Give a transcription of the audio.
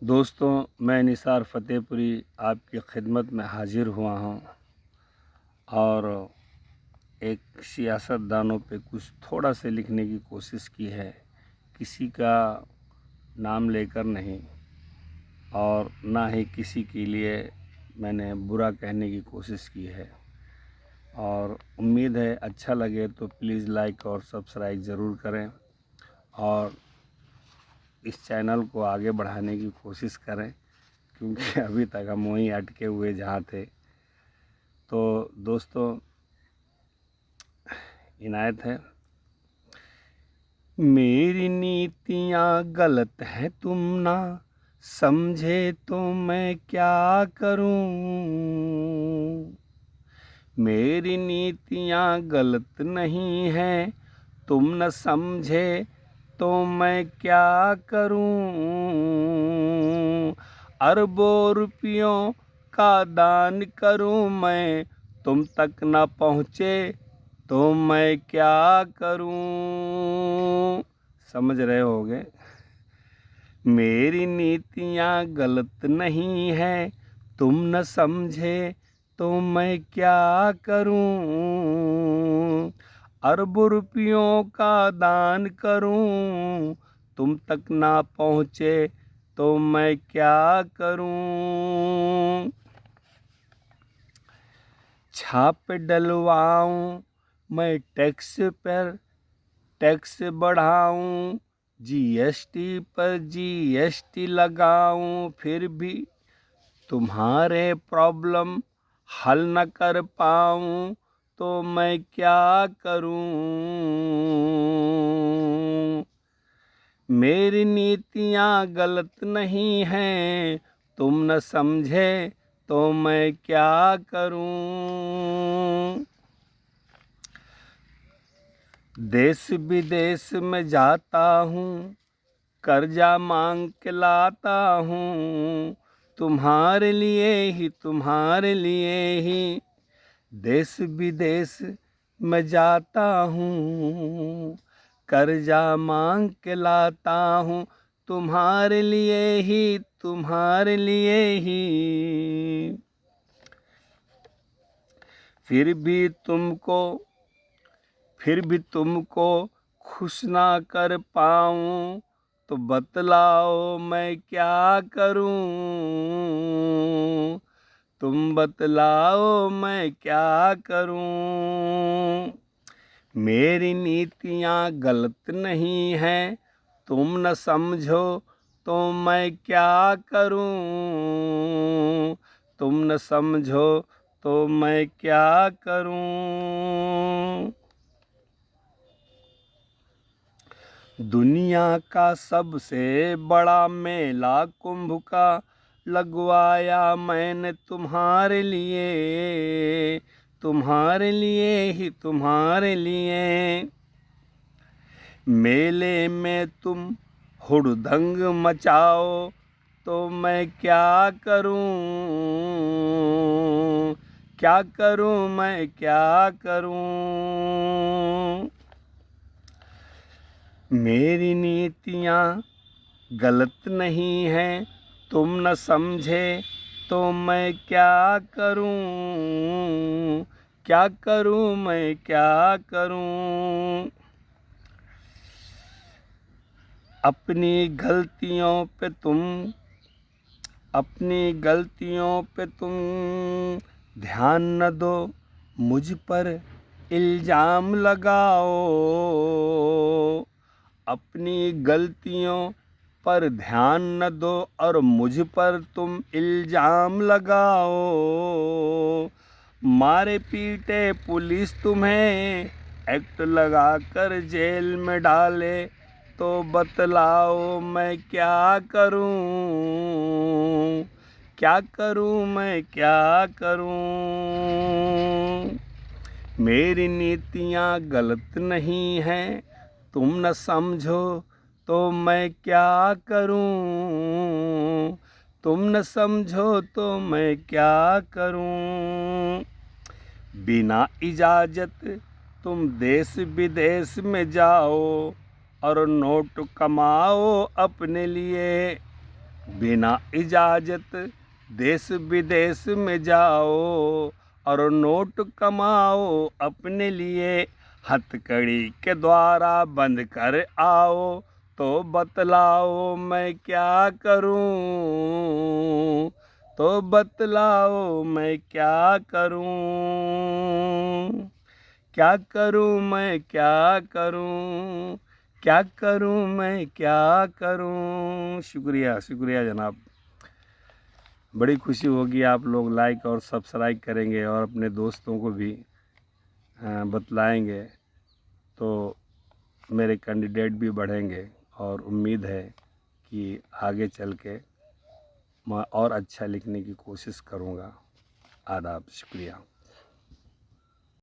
दोस्तों, मैं निसार फ़तेहपुरी आपकी खिदमत में हाज़िर हुआ हूँ और एक सियासतदानों पे कुछ थोड़ा से लिखने की कोशिश की है। किसी का नाम लेकर नहीं और ना ही किसी के लिए मैंने बुरा कहने की कोशिश की है और उम्मीद है अच्छा लगे तो प्लीज़ लाइक और सब्सक्राइब ज़रूर करें और इस चैनल को आगे बढ़ाने की कोशिश करें, क्योंकि अभी तक हम वहीं अटके हुए जहाँ थे। तो दोस्तों, इनायत है। मेरी नीतियाँ गलत हैं, तुम ना समझे तो मैं क्या करूं। मेरी नीतियाँ गलत नहीं हैं, तुम न समझे तो मैं क्या करूं। अरबों रुपयों का दान करूं मैं, तुम तक न पहुँचे तो मैं क्या करूं। समझ रहे होगे। मेरी नीतियाँ गलत नहीं हैं, तुम न समझे तो मैं क्या करूं। अरबों रुपयों का दान करूं, तुम तक ना पहुँचे तो मैं क्या करूं। छाप डलवाऊं मैं टैक्स पर टैक्स बढ़ाऊं, जीएसटी पर जीएसटी लगाऊं, फिर भी तुम्हारे प्रॉब्लम हल न कर पाऊं तो मैं क्या करूं। मेरी नीतियाँ गलत नहीं हैं, तुम न समझे तो मैं क्या करूं। देश विदेश में जाता हूँ, कर्जा मांग के लाता हूँ, तुम्हारे लिए ही देश विदेश में जाता हूँ, कर्जा मांग के लाता हूँ, तुम्हारे लिए ही। फिर भी तुमको खुश ना कर पाऊँ तो बतलाओ मैं क्या करूं। तुम बतलाओ मैं क्या करूं। मेरी नीतियाँ गलत नहीं हैं, तुम न समझो तो मैं क्या करूं। तुम न समझो तो मैं क्या करूं। दुनिया का सबसे बड़ा मेला कुंभ का लगवाया मैंने तुम्हारे लिए। मेले में तुम हुड़दंग मचाओ तो मैं क्या करूं। मैं क्या करूं। मेरी नीतियाँ गलत नहीं हैं, तुम न समझे तो मैं क्या करूं। मैं क्या करूं। अपनी गलतियों पे तुम ध्यान न दो, मुझ पर इल्ज़ाम लगाओ। अपनी गलतियों पर ध्यान न दो और मुझ पर तुम इल्ज़ाम लगाओ। मारे पीटे पुलिस तुम्हें एक्ट लगा कर जेल में डाले तो बतलाओ मैं क्या करूं। मैं क्या करूं। मेरी नीतियाँ गलत नहीं हैं, तुम न समझो तो मैं क्या करूं। तुम न समझो तो मैं क्या करूं। बिना इजाज़त तुम देश विदेश में जाओ और नोट कमाओ अपने लिए। बिना इजाज़त देश विदेश में जाओ और नोट कमाओ अपने लिए, हथकड़ी के द्वारा बंद कर आओ, तो बतलाओ मैं क्या करूं, तो बतलाओ मैं क्या करूं, क्या करूं मैं क्या करूं, क्या करूं मैं क्या करूं। शुक्रिया शुक्रिया जनाब। बड़ी खुशी होगी आप लोग लाइक और सब्सक्राइब करेंगे और अपने दोस्तों को भी बतलाएंगे, तो मेरे कैंडिडेट भी बढ़ेंगे और उम्मीद है कि आगे चल के मैं और अच्छा लिखने की कोशिश करूँगा। आदाब, शुक्रिया।